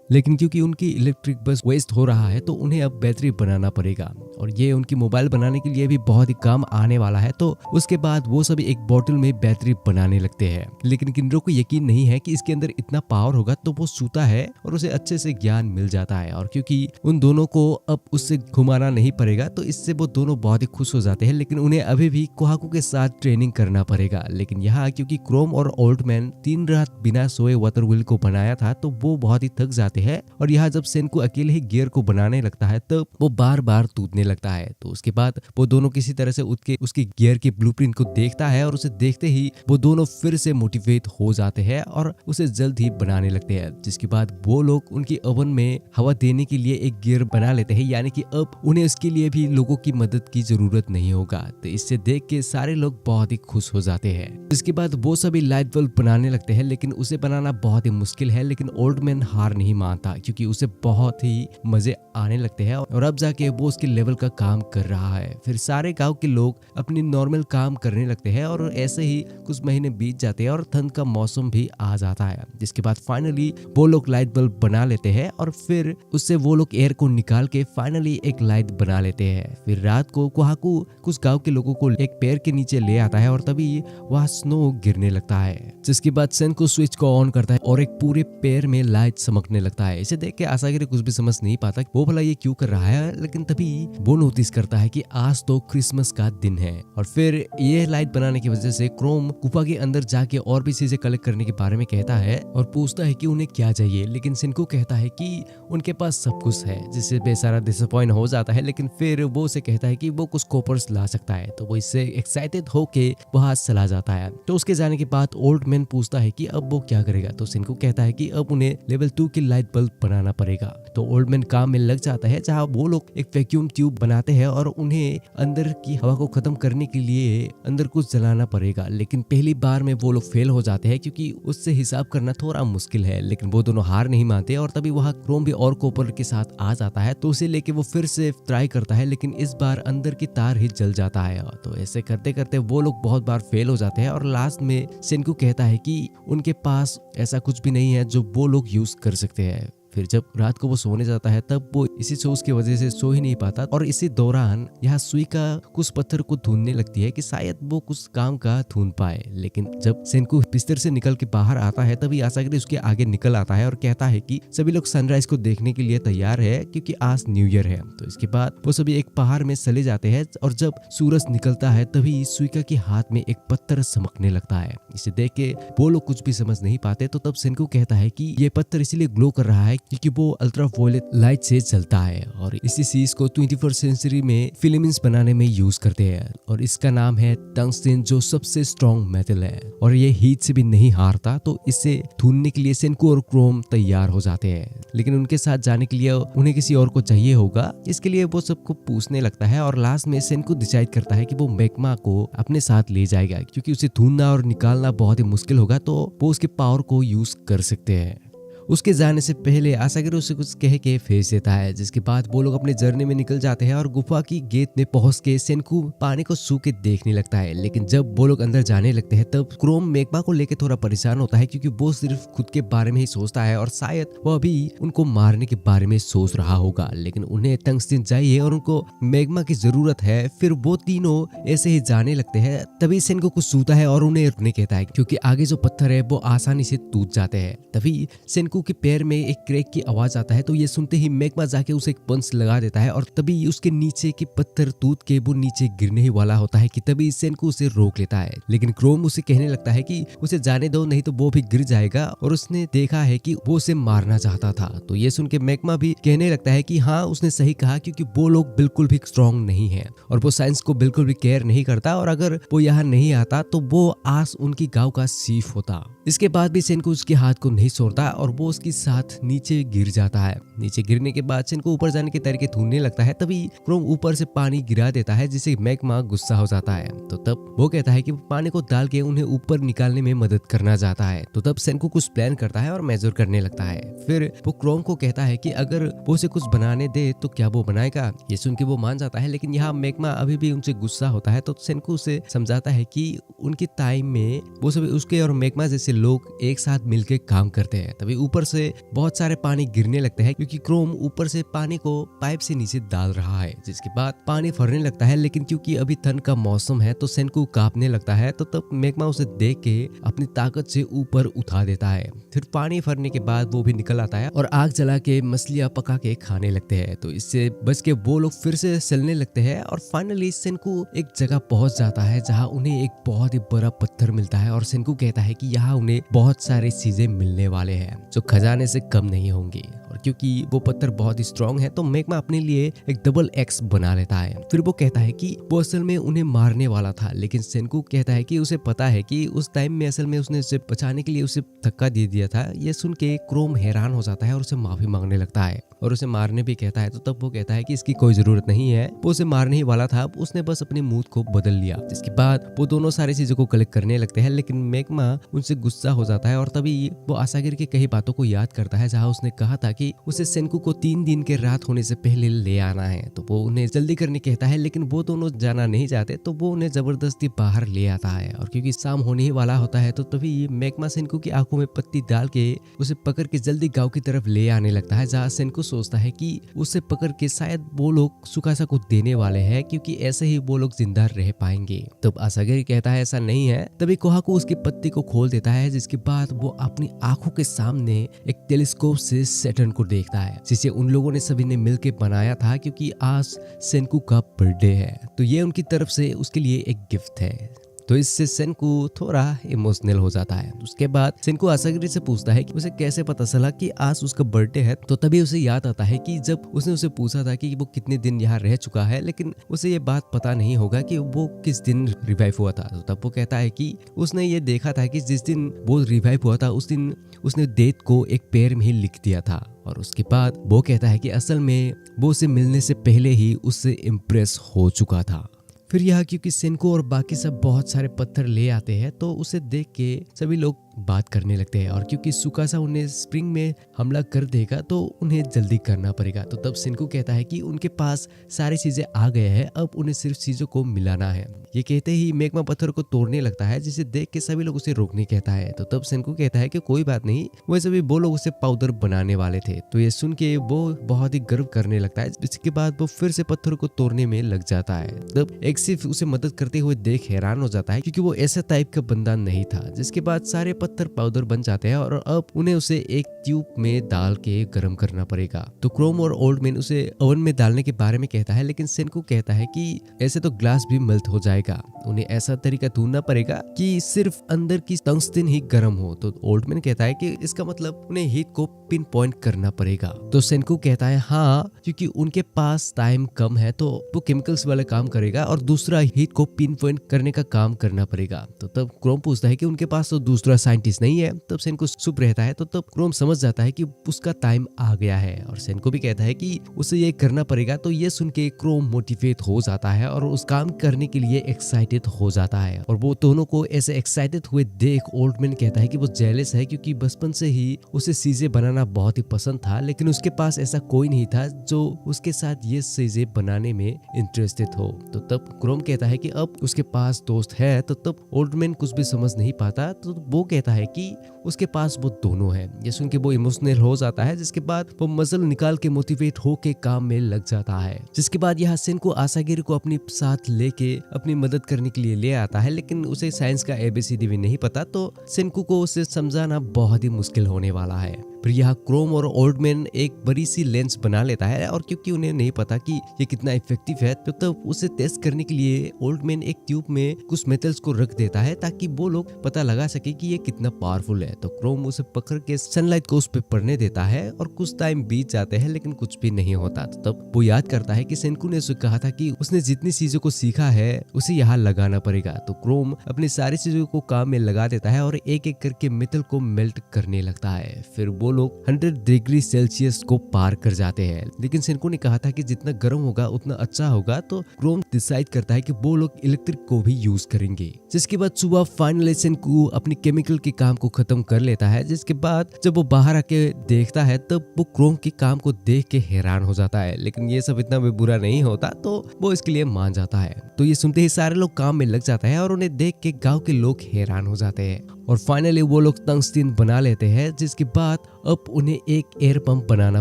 लेकिन क्योंकि उनकी इलेक्ट्रिक बस वेस्ट हो रहा है तो उन्हें अब बैटरी बनाना पड़ेगा और ये उनकी मोबाइल बनाने के लिए भी बहुत ही काम आने वाला है। तो उसके बाद वो सभी एक बोतल में बैटरी बनाने लगते हैं, लेकिन किन्रो को यकीन नहीं है कि इसके अंदर इतना पावर होगा। तो वो सोता है और उसे अच्छे से ज्ञान मिल जाता है और क्योंकि उन दोनों को अब उससे घुमाना नहीं पड़ेगा तो इससे वो दोनों बहुत ही खुश हो जाते हैं। लेकिन उन्हें अभी भी कोहाकू के साथ ट्रेनिंग करना पड़ेगा। लेकिन यहाँ क्योंकि क्रोम और ओल्ड मैन 3 रात बिना सोए वाटर व्हील को बनाया था तो वो बहुत ही थक जाते हैं और यहाँ जब सेनको अकेले ही गियर को बनाने लगता है तब वो बार बार टूटने लगता है। तो उसके बाद वो दोनों किसी तरह से उठ के उसकी गियर की ब्लूप्रिंट को देखता है और उसे देखते ही वो दोनों फिर से मोटिवेट हो जाते हैं और उसे जल्द ही बनाने लगते हैं। जिसके बाद वो लोग उनकी ओवन में हवा देने के लिए एक गियर बना लेते हैं, यानी कि अब उन्हें उसके लिए भी लोगों की मदद की जरूरत नहीं होगा। तो इससे देख के सारे लोग बहुत ही खुश हो जाते हैं। इसके बाद वो सभी लाइट बल्ब बनाने लगते हैं, लेकिन उसे बनाना बहुत ही मुश्किल है। लेकिन ओल्ड मैन हार नहीं मानता क्योंकि उसे बहुत ही मजे आने लगते हैं और अब जाके वो उसके लेवल का काम कर रहा है। फिर सारे गांव के लोग अपनी नॉर्मल काम करने लगते हैं और ऐसे ही कुछ महीने बीत जाते हैं और ठंड का मौसम भी आ जाता है। जिसके बाद फाइनली वो लोग लाइट बल्ब बना लेते हैं और फिर उससे वो लोग एयर को निकाल के फाइनली एक लाइट बना लेते हैं। फिर रात को कोहाकू कुछ गाँव के लोगों को एक पेड़ के नीचे ले आता है और तभी वहाँ स्नो गिरने लगता है। जिसके बाद सेनको स्विच को ऑन करता है और एक पूरे पेड़ में लाइट चमकने लगता है। इसे देख के आसागिरी कुछ भी समझ नहीं पाता वो भला ये क्यों कर रहा है, लेकिन तभी वो नोटिस करता है कि आज तो क्रिसमस का दिन है। और फिर ये लाइट बनाने की वजह से क्रोम गुफा के अंदर जाके और भी चीजें कलेक्ट करने के बारे में कहता है और पूछता है कि उन्हें क्या चाहिए। लेकिन सेनको कहता है कि उनके पास सब कुछ है, जिससे बेचारा डिसअपॉइंट हो जाता है। लेकिन फिर वो उसे कहता है कि वो कुछ कॉपर्स ला सकता है, तो वो इससे एक्साइटेड होके वहां चला जाता है। तो उसके जाने के बाद ओल्ड मैन पूछता है कि अब वो क्या करेगा। तो सेनको कहता है कि अब उन्हें लेवल 2 की लाइट बल्ब बनाना पड़ेगा। तो ओल्ड मैन काम में लग जाता है, जहाँ वो लोग एक वैक्यूम ट्यूब बनाते हैं और उन्हें अंदर की हवा को खत्म करने के लिए अंदर कुछ जलाना पड़ेगा। लेकिन पहली बार में वो लोग फेल हो जाते हैं क्योंकि उससे हिसाब करना थोड़ा मुश्किल है। लेकिन वो दोनों हार नहीं मानते और तभी वहाँ क्रोम भी और कॉपर के साथ आ जाता है। तो उसे लेके वो फिर से ट्राई करता है, लेकिन इस बार अंदर की तार ही जल जाता है। तो ऐसे करते करते वो लोग बहुत बार फेल हो जाते हैं और लास्ट में सेनको कहता है कि उनके पास ऐसा कुछ भी नहीं है जो वो लोग यूज कर सकते हैं। फिर जब रात को वो सोने जाता है तब वो इसी सोच की वजह से सो ही नहीं पाता और इसी दौरान यहाँ सुई का कुछ पत्थर को ढूंढने लगती है कि शायद वो कुछ काम का ढूंढ पाए। लेकिन जब सेनको बिस्तर से निकल के बाहर आता है तभी आसागिरी उसके आगे निकल आता है और कहता है कि सभी लोग सनराइज को देखने के लिए तैयार है क्योंकि आज न्यू ईयर है। तो इसके बाद वो सभी एक पहाड़ में चले जाते हैं और जब सूरज निकलता है तभी सुइका के हाथ में एक पत्थर चमकने लगता है। इसे देख के वो लोग कुछ भी समझ नहीं पाते। तो तब सेनको कहता है कि ये पत्थर इसीलिए ग्लो कर रहा है क्योंकि वो अल्ट्रावायलेट लाइट से चलता है और इसी चीज को 21st सेंचुरी में फिलामेंट्स बनाने में यूज करते हैं और इसका नाम है टंगस्टन, जो सबसे स्ट्रॉन्ग मेटल है और ये हीट से भी नहीं हारता। तो इसे ढूंढने के लिए सेनको और क्रोम तैयार हो जाते हैं, लेकिन उनके साथ जाने के लिए उन्हें किसी और को चाहिए होगा। इसके लिए वो सबको पूछने लगता है और लास्ट में सेनको डिसाइड करता है कि वो मैग्मा को अपने साथ ले जाएगा क्योंकि उसे ढूंढना और निकालना बहुत ही मुश्किल होगा, तो वो उसके पावर को यूज कर सकते हैं। उसके जाने से पहले आसागिरी उसे कुछ कह के भेज देता है, जिसके बाद वो लोग अपने जर्नी में निकल जाते हैं और गुफा की गेट में पहुंच के सेनकू पानी को छू के देखने लगता है। लेकिन जब वो लोग अंदर जाने लगते हैं तब क्रोम मैग्मा को लेकर थोड़ा परेशान होता है, क्योंकि वो सिर्फ खुद के बारे में ही सोचता है और शायद वो अभी उनको मारने के बारे में सोच रहा होगा। लेकिन उन्हें टंगस्टन चाहिए और उनको मैग्मा की जरूरत है। फिर वो तीनों ऐसे ही जाने लगते हैं। तभी सेनको कुछ सूता है और उन्हें रुकने कहता है, क्योंकि आगे जो पत्थर है वो आसानी से टूट जाते हैं। तभी सेनको के पैर में एक क्रैक की आवाज आता है, तो ये सुनते ही मैग्मा जाके उसे एक पंच लगा देता है और तभी उसके नीचे के पत्थर टूट के वो नीचे गिरने ही वाला होता है कि तभी सेनको उसे रोक लेता है। लेकिन क्रोम उसे कहने लगता है कि उसे जाने दो, नहीं तो वो भी गिर जाएगा और उसने देखा है कि वो उसे मारना चाहता था। तो ये सुन के मैग्मा भी कहने लगता है कि हाँ, उसने सही कहा, क्योंकि वो लोग बिल्कुल भी स्ट्रॉन्ग नहीं है और वो साइंस को बिल्कुल भी केयर नहीं करता, और अगर वो यहाँ नहीं आता तो वो आज उनकी गांव का चीफ होता। इसके बाद भी सेनको उसके हाथ को नहीं छोड़ता और वो उसके साथ नीचे गिर जाता है। नीचे गिरने के बाद सेनको ऊपर जाने के तरीके ढूंढने लगता है। तभी क्रोम ऊपर से पानी गिरा देता है, जिससे मैग्मा गुस्सा हो जाता है। तो तब वो कहता है कि वो पानी को डाल के उन्हें ऊपर निकालने में मदद करना चाहता है। तो तब सेनको कुछ प्लान करता है और मेजर करने लगता है। फिर वो क्रोम को कहता है कि अगर वो उसे कुछ बनाने दे तो क्या वो बनाएगा। ये सुन के वो मान जाता है, लेकिन यहाँ मैग्मा अभी भी उनसे गुस्सा होता है। तो सेनको उसे समझाता है कि उनके टाइम में वो सभी उसके और मैग्मा जैसे लोग एक साथ मिलकर काम करते हैं। तभी ऊपर से बहुत सारे पानी गिरने लगते हैं, क्योंकि क्रोम ऊपर से पानी को पाइप से नीचे डाल रहा है, जिसके बाद पानी फरने लगता है। लेकिन क्योंकि अभी ठंड का मौसम है तो सेनको कांपने लगता है। तो तब मैग्मा उसे देख के अपनी ताकत से ऊपर उठा देता है। फिर पानी फरने के बाद वो भी निकल आता है और आग जला के मछलियां पका के खाने लगते हैं। तो इससे बच के वो लोग फिर से चलने लगते हैं और फाइनली सेनको एक जगह पहुंच जाता है जहां उन्हें एक बहुत ही बड़ा पत्थर मिलता है और सेनको कहता है कि यहाँ उन्हें बहुत सारी चीजें मिलने वाले हैं जो खजाने से कम नहीं होंगी। और क्योंकि वो पत्थर बहुत ही स्ट्रॉन्ग है तो मैग्मा अपने लिए एक डबल एक्स बना लेता है। फिर वो कहता है कि वो असल में उन्हें मारने वाला था, लेकिन सेनको कहता है कि उसे पता है कि उस टाइम में असल में उसने उसे बचाने के लिए उसे धक्का दे दिया था। ये सुन के क्रोम हैरान हो जाता है और उसे माफी मांगने लगता है और उसे मारने भी कहता है। तो तब वो कहता है कि इसकी कोई जरूरत नहीं है, वो उसे मारने ही वाला था, उसने बस अपने मूड को बदल लिया। जिसके बाद वो दोनों सारी चीजों को कलेक्ट करने लगते हैं, लेकिन मैग्मा उनसे गुस्सा हो जाता है और तभी वो आसागिरी की कई बातों को याद करता है, जहाँ उसने कहा था कि उसे सेनको को 3 दिन के रात होने से पहले ले आना है। तो वो उन्हें जल्दी करने कहता है, लेकिन वो दोनों जाना नहीं चाहते। तो वो उन्हें जबरदस्ती बाहर ले आता है और क्योंकि शाम होने ही वाला होता है तो तभी मैग्मा सेनको की आंखों में पत्ती डाल के उसे पकड़ के जल्दी गांव की तरफ ले आने लगता है, जहाँ सेनको सोचता है कि उसे पकड़ के शायद वो लोग सुकासा को देने वाले हैं, क्योंकि ऐसे ही वो लोग जिंदा रह पाएंगे। तब आसागिरी कहता है ऐसा नहीं है। तभी कोहाकू उसकी पत्ती को खोल देता है, जिसके बाद वो अपनी आंखों के सामने एक टेलीस्कोप से सैटर्न को देखता है, जिसे उन लोगों ने सभी ने मिलकर बनाया था, क्योंकि आज सेनको का बर्थडे है। तो ये उनकी तरफ से उसके लिए एक गिफ्ट है। तो इससे सेनको थोड़ा इमोशनल हो जाता है। उसके बाद सेनको आसागिरी से पूछता है कि उसे कैसे पता चला कि आज उसका बर्थडे है। तो तभी उसे याद आता है कि जब उसने उसे पूछा था कि वो कितने दिन यहाँ रह चुका है, लेकिन उसे ये बात पता नहीं होगा कि वो किस दिन रिवाइव हुआ था। तो तब वो कहता है कि उसने ये देखा था कि जिस दिन वो रिवाइव हुआ था उस दिन उसने डेथ को एक पेड़ में ही लिख दिया था। और उसके बाद वो कहता है कि असल में वो उसे मिलने से पहले ही उससे इम्प्रेस हो चुका था। फिर यहाँ क्योंकि सेनको और बाकी सब बहुत सारे पत्थर ले आते हैं तो उसे देख के सभी लोग बात करने लगते हैं, और क्योंकि सुकासा उन्हें स्प्रिंग में हमला कर देगा तो उन्हें जल्दी करना पड़ेगा। तो तब सेनको कहता है कि उनके पास सारी चीजें आ गए हैं, अब उन्हें सिर्फ चीजों को मिलाना है। ये कहते ही मैग्मा पत्थर को तोड़ने लगता है, जिसे देख के सभी लोग उसे रोकने कहता है। तो तब सेनको कहता है कि कोई बात नहीं, वैसे भी वो लोग उसे पाउडर बनाने वाले थे। तो ये सुन के वो बहुत ही गर्व करने लगता है। इसके बाद वो फिर से पत्थर को तोड़ने में लग जाता है। तब एक सिर्फ उसे मदद करते हुए देख हैरान हो जाता है, क्योंकि वो ऐसा टाइप का बंदा नहीं था। जिसके बाद सारे पत्थर पाउडर बन जाते हैं और अब उन्हें उसे एक ट्यूब में डाल के गर्म करना पड़ेगा। तो क्रोम और ओल्ड मैन उसे ओवन में डालने के बारे में कहता है, लेकिन सेनको कहता है कि ऐसे तो ग्लास भी मेल्ट हो जाएगा, उन्हें ऐसा तरीका ढूंढना पड़ेगा कि सिर्फ अंदर की टंगस्टन ही गर्म हो। तो ओल्ड मैन कहता है कि इसका मतलब उन्हें हीट को पिन पॉइंट करना पड़ेगा। तो सेनको कहता है हाँ, क्योंकि उनके पास टाइम कम है तो वो केमिकल्स वाला काम करेगा और दूसरा हीट को पिन पॉइंट करने का काम करना पड़ेगा। तो तब क्रोम पूछता है कि उनके पास तो दूसरा साइंटिस्ट नहीं है। तब सेनको चुप रहता है, तो तब क्रोम समझ जाता है कि उसका टाइम आ गया है और सेनको भी कहता है कि उसे ये करना पड़ेगा। तो ये सुन के क्रोम मोटिवेट हो जाता है और उस काम करने के लिए एक्साइटेड हो जाता है। और वो दोनों को ऐसे एक्साइटेड हुए देख ओल्डमैन कहता है कि वो जेलस है, क्योंकि बचपन से ही उसे चीजें बनाना बहुत ही पसंद था, लेकिन उसके पास ऐसा कोई नहीं था जो उसके साथ ये चीजें बनाने में इंटरेस्टेड हो। तो तब क्रोम कहता है कि अब उसके पास दोस्त है। तो तब ओल्डमैन कुछ भी समझ नहीं पाता, तो वो कहता है कि उसके पास वो दोनों है। ये सुन के वो इमोशनल हो जाता है, जिसके बाद वो मसल निकाल के मोटिवेट होके काम में लग जाता है। जिसके बाद यहाँ सेनको आसागिरी को अपने साथ लेके अपनी मदद करने के लिए ले आता है, लेकिन उसे साइंस का एबीसीडी भी नहीं पता, तो सेनको को उसे समझाना बहुत ही मुश्किल होने वाला है। फिर यहाँ क्रोम और ओल्डमैन एक बड़ी सी लेंस बना लेता है, और क्योंकि उन्हें नहीं पता कि ये कितना इफेक्टिव है, तो तब उसे टेस्ट करने के लिए ओल्डमैन एक ट्यूब में कुछ मेटल्स को रख देता है ताकि वो लोग पता लगा सके कि ये कितना पावरफुल है। तो क्रोम उसे पकड़ के सनलाइट को उस पे पड़ने देता है और कुछ टाइम बीत जाते हैं, लेकिन कुछ भी नहीं होता। तो तब वो याद करता है कि सेनको ने उसे कहा था कि उसने जितनी चीजों को सीखा है उसे यहाँ लगाना पड़ेगा। तो क्रोम अपनी सारी चीजों को काम में लगा देता है और एक एक करके मेटल को मेल्ट करने लगता है। फिर वो लोग 100 डिग्री सेल्सियस को पार कर जाते हैं, लेकिन सेनको ने कहा था कि जितना गर्म होगा उतना अच्छा होगा। तो क्रोम डिसाइड करता है कि वो लोग इलेक्ट्रिक को भी यूज करेंगे। जिसके बाद सुबह फाइनली सेनको अपनी केमिकल के काम को खत्म कर लेता है। जिसके बाद जब वो बाहर आके देखता है, तब वो क्रोम के काम को देख के हैरान हो जाता है, लेकिन ये सब इतना भी बुरा नहीं होता, तो वो इसके लिए मान जाता है। तो ये सुनते ही सारे लोग काम में लग जाते हैं और उन्हें देख के गांव के लोग हैरान हो जाते हैं। और फाइनली वो लोग टंगस्टन बना लेते हैं, जिसके बाद अब उन्हें एक एयर पंप बनाना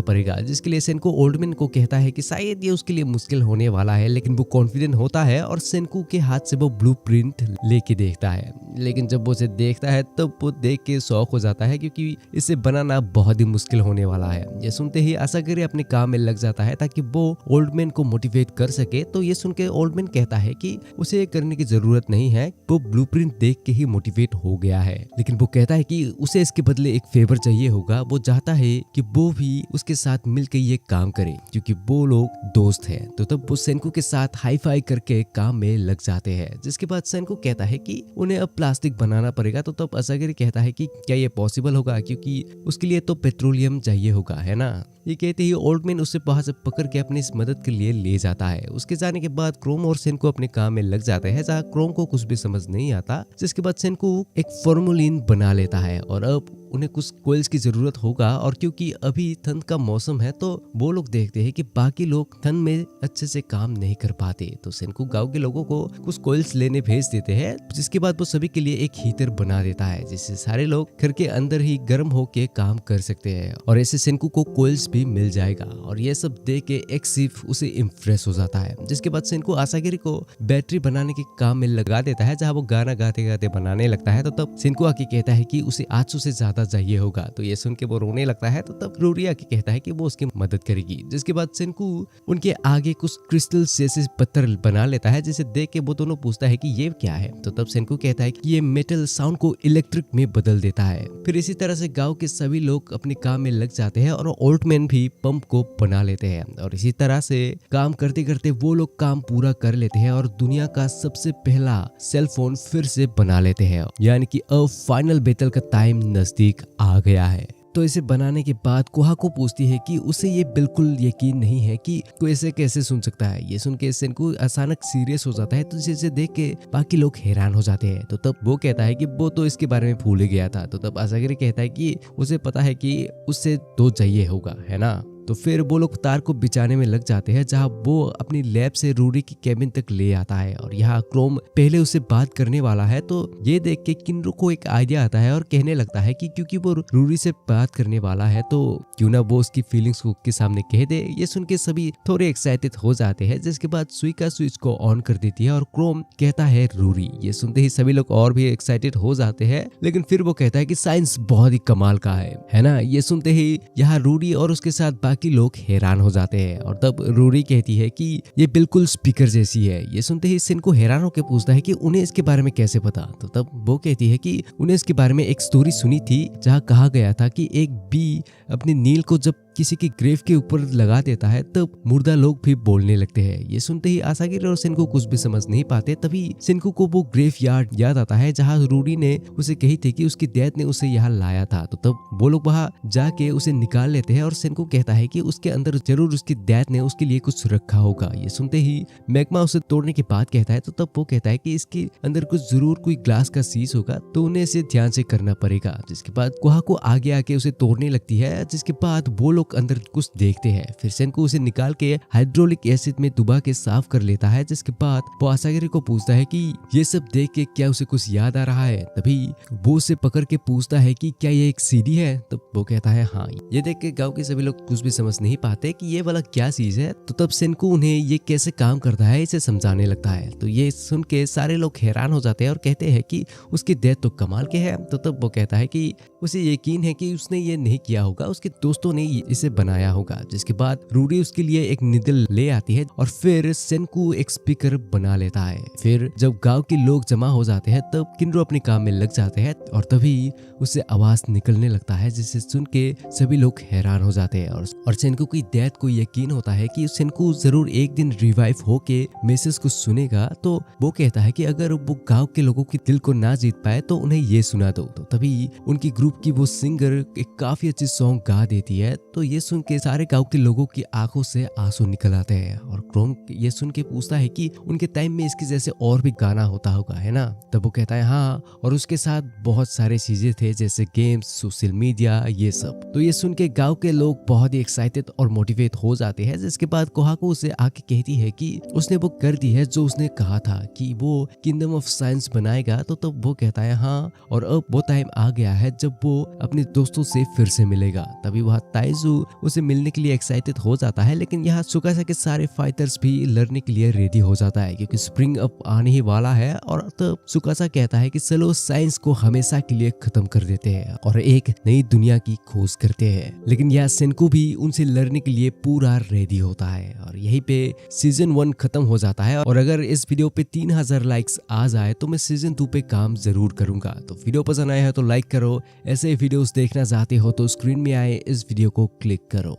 पड़ेगा, जिसके लिए सेनको ओल्डमैन को कहता है कि शायद ये उसके लिए मुश्किल होने वाला है, लेकिन वो कॉन्फिडेंट होता है और सेनको के हाथ से वो ब्लूप्रिंट लेके देखता है। लेकिन जब वो उसे देखता है तब वो देख के शॉक हो जाता है, क्योंकि इसे बनाना बहुत ही मुश्किल होने वाला है। ये सुनते ही आसागिरी अपने काम में लग जाता है ताकि वो ओल्डमैन को मोटिवेट कर सके। तो ये सुन के ओल्डमैन कहता है कि उसे ये करने की जरूरत नहीं है, वो ब्लूप्रिंट देख के ही मोटिवेट हो गया है। लेकिन वो कहता है कि उसे इसके बदले एक फेवर चाहिए होगा। वो चाहता है कि वो भी उसके साथ मिलकर ये काम करे, क्योंकि वो लोग दोस्त हैं। तो तब वो सेनको के साथ हाई फाई करके काम में लग जाते हैं। जिसके बाद सेनको कहता है कि उन्हें अब प्लास्टिक बनाना पड़ेगा। तो तब आसागिरी कहता है कि क्या ये पॉसिबल होगा, क्योंकि उसके लिए तो पेट्रोलियम चाहिए होगा, है ना। ये कहते ही ओल्डमैन उसे वहां से पकड़ के अपनी इस मदद के लिए ले जाता है। उसके जाने के बाद क्रोम और सेनको अपने काम में लग जाते हैं, जहाँ क्रोम को कुछ भी समझ नहीं आता। जिसके बाद सेनको एक फॉर्मूलिन बना लेता है और अब उन्हें कुछ कोयल्स की जरूरत होगा। और क्योंकि अभी ठंड का मौसम है, तो वो लोग देखते हैं कि बाकी लोग ठंड में अच्छे से काम नहीं कर पाते। तो सेनको गांव के लोगों को कुछ कोयल्स लेने भेज देते हैं, जिसके बाद वो सभी के लिए एक हीटर बना देता है, जिससे सारे लोग घर के अंदर ही गर्म होके काम कर सकते हैं। और ऐसे सेनको को कोयल्स भी मिल जाएगा। और ये सब देख के एक सिर्फ उसे इम्प्रेस हो जाता है। जिसके बाद सेनको आसागिरी को बैटरी बनाने के काम में लगा देता है, जहाँ वो गाना गाते गाते बनाने लगता है। तो तब सेनको आके कहता है कि उसे 800 से ज्यादा चाहिए होगा। तो ये सुन के वो रोने लगता है। तो तब रूरी आके कहता है कि वो उसकी मदद करेगी। जिसके बाद सेनको उनके आगे कुछ क्रिस्टल जैसे पत्थर बना लेता है, जिसे देख के वो दोनों पूछता है कि ये क्या है। तो तब सेनको कहता है कि ये मेटल साउंड को इलेक्ट्रिक में बदल देता है। फिर इसी तरह से गांव के सभी लोग अपने काम में लग जाते हैं और ओल्डमैन भी पंप को बना लेते हैं। और इसी तरह से काम करते करते वो लोग काम पूरा कर लेते हैं और दुनिया का सबसे पहला सेल फोन फिर से बना लेते हैं। यानी कि अब फाइनल बैटल का टाइम नजदीक आ गया है। तो इसे बनाने के बाद कोहाको पूछती है कि उसे ये बिल्कुल यकीन नहीं है कि कोई इसे कैसे सुन सकता है। ये सुन के सेनको अचानक सीरियस हो जाता है, तो जिसे देख के बाकी लोग हैरान हो जाते हैं। तो तब वो कहता है कि वो तो इसके बारे में भूल ही गया था। तो तब आसागिरी कहता है कि उसे पता है कि उससे तो चाहिए होगा, है ना। तो फिर वो लोग तार को बिछाने में लग जाते हैं, जहाँ वो अपनी लैब से रूरी की केबिन तक ले आता है। और यहाँ क्रोम पहले उससे बात करने वाला है। तो ये देख के किन्रो को एक आइडिया आता है और कहने लगता है कि क्योंकि वो रूरी से बात करने वाला है, तो क्यों ना वो उसकी फीलिंग्स को उसके सामने कह दे। ये सुन के सभी थोड़े एक्साइटेड हो जाते हैं। जिसके बाद सुई का स्विच को ऑन कर देती है और क्रोम कहता है रूरी। ये सुनते ही सभी लोग और भी एक्साइटेड हो जाते हैं, लेकिन फिर वो कहता है कि साइंस बहुत ही कमाल का है ना। ये सुनते ही यहाँ रूरी और उसके साथ बाकी लोग हैरान हो जाते हैं। और तब रूरी कहती है कि ये बिल्कुल स्पीकर जैसी है। ये सुनते ही सेनको हैरान होकर पूछता है कि उन्हें इसके बारे में कैसे पता। तो तब वो कहती है कि उन्हें इसके बारे में एक स्टोरी सुनी थी, जहाँ कहा गया था कि एक बी अपने नील को जब किसी की ग्रेव के ऊपर लगा देता है तब मुर्दा लोग भी बोलने लगते हैं। ये सुनते ही आसागिरी और सेनको कुछ भी समझ नहीं पाते। तभी सेनको को वो ग्रेव यार्ड याद आता है जहाँ रूडी ने उसे कही थी कि उसकी डैड ने उसे यहाँ लाया था। तो तब वो लोग वहाँ जाके उसे निकाल लेते हैं और सेनको कहता है कि उसके अंदर जरूर उसकी डैड ने उसके लिए कुछ रखा होगा। ये सुनते ही मैग्मा उसे तोड़ने की बात कहता है। तो तब वो कहता है कि इसके अंदर कुछ जरूर कोई ग्लास का शीश होगा, तो उन्हें इसे ध्यान से करना पड़ेगा। जिसके बाद कोहाको आगे आके उसे तोड़ने लगती है, जिसके बाद वो लोग अंदर कुछ देखते हैं। फिर सेनको उसे निकाल के हाइड्रोलिक एसिड में डुबा के साफ कर लेता है। जिसके बाद वो आसागिरी को पूछता है कि ये सब देख के क्या उसे कुछ याद आ रहा है। तभी वो उसे पकड़ के पूछता है कि क्या ये एक सीडी है। तब वो कहता है हाँ। ये देख के गांव के सभी लोग कुछ भी समझ नहीं पाते कि ये वाला क्या चीज है। तो तब सेनको उन्हें ये कैसे काम करता है इसे समझाने लगता है। तो ये सुन के सारे लोग हैरान हो जाते हैं और कहते हैं कि उसकी डेथ तो कमाल के है। तो तब वो कहता है कि उसे यकीन है कि उसने ये नहीं किया होगा, उसके दोस्तों ने इसे बनाया होगा। जिसके बाद रूडी उसके लिए एक निडल ले आती है और फिर सेनको एक स्पीकर बना लेता है। फिर जब गांव के लोग जमा हो जाते हैं तब किंरो अपने काम में लग जाते हैं और तभी उसे आवाज निकलने लगता है, जिसे सुन के सभी लोग हैरान हो जाते हैं। और सेनको की डेथ को यकीन होता है कि सेनको जरूर एक दिन रिवाइव होके मैसेज को सुनेगा। तो वो कहता है कि अगर वो गांव के लोगों के दिल को ना जीत पाए तो उन्हें ये सुना दो। तो तभी उनकी ग्रुप की वो सिंगर एक काफी अच्छी सॉन्ग गा देती है। तो ये सुन के सारे गांव के लोगों की आंखों से आंसू निकल आते हैं और क्रोम ये सुन के पूछता है कि उनके टाइम में इसके जैसे और भी गाना होता होगा, है ना। तब वो कहता है हाँ, और उसके साथ बहुत सारे चीजें थे जैसे गेम्स, सोशल मीडिया, ये सब। तो ये सुन के गांव के लोग बहुत ही एक्साइटेड और मोटिवेट हो जाते हैं। जिसके बाद कोहाको उसे आके कहती है कि उसने वो कर दी है जो उसने कहा था कि वो किंगडम ऑफ साइंस बनाएगा। तो तब वो कहता है हाँ, और अब वो टाइम आ गया है जब वो अपने दोस्तों से फिर से मिलेगा। तभी वहाँ ताइजू उसे मिलने के लिए एक्साइटेड हो जाता है, लेकिन यहाँ सुकासा के सारे फाइटर्स भी लड़ने के लिए रेडी हो जाता है क्योंकि स्प्रिंग अप आने ही वाला है। और तब सुकासा कहता है कि चलो साइंस को हमेशा के लिए खत्म कर देते हैं और एक नई दुनिया की खोज करते हैं। लेकिन यहाँ सेनको भी उनसे लड़ने के लिए पूरा रेडी होता है और यहीं पे सीजन 1 खत्म हो जाता है। और अगर इस वीडियो पे 3000 लाइक्स आ जाए तो मैं सीजन 2 पे काम जरूर करूंगा। तो वीडियो पसंद आया है तो लाइक करो, ऐसे वीडियोस देखना चाहते हो तो स्क्रीन में आए इस वीडियो को क्लिक करो।